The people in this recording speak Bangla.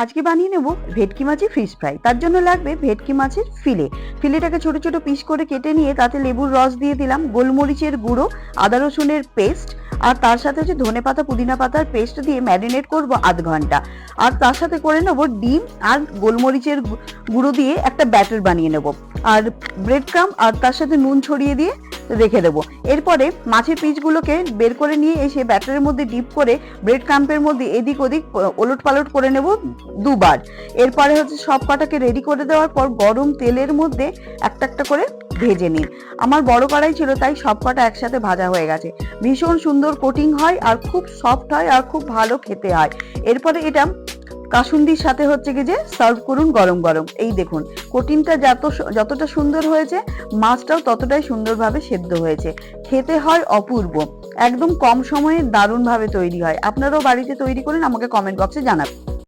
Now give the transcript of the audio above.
আজকে বানিয়ে নেব ভেটকি মাছের ফিশ ফ্রাই। তার জন্য লাগবে ভেটকি মাছের ফিলেটাকে ছোট ছোট পিস করে কেটে নিয়ে তাতে লেবুর রস দিয়ে দিলাম, গোলমরিচের গুঁড়ো, আদা রসুনের পেস্ট, আর তার সাথে হচ্ছে ধনেপাতা পুদিনা পাতার পেস্ট দিয়ে ম্যারিনেট করব আধ ঘন্টা। আর তার সাথে করে নেব ডিম আর গোলমরিচের গুঁড়ো দিয়ে একটা ব্যাটার বানিয়ে নেব, আর ব্রেড ক্রাম্ব আর তার সাথে নুন ছড়িয়ে দিয়ে রেখে দেবো। এরপরে মাছের পিসগুলোকে বের করে নিয়ে এসে ব্যাটারের মধ্যে ডিপ করে ব্রেড ক্রাম্পের মধ্যে এদিক ওদিক ওলট পালট করে নেব দুবার। এরপরে হচ্ছে সব কটাকে রেডি করে দেওয়ার পর গরম তেলের মধ্যে একটা একটা করে ভেজে নিন। আমার বড় কড়াই ছিল তাই সব কটা একসাথে ভাজা হয়ে গেছে। ভীষণ সুন্দর কোটিং হয় আর খুব সফট হয় আর খুব ভালো খেতে হয়। এরপরে এটা কাসুন্দির সাথে হচ্ছে কি যে সার্ভ করুন গরম গরম। এই দেখুন কোটিংটা যতটা সুন্দর হয়েছে, মাছটাও ততটাই সুন্দরভাবে সেদ্ধ হয়েছে। খেতে হয় অপূর্ব, একদম কম সময়ে দারুণভাবে তৈরি হয়। আপনারাও বাড়িতে তৈরি করুন, আমাকে কমেন্ট বক্সে জানাবেন।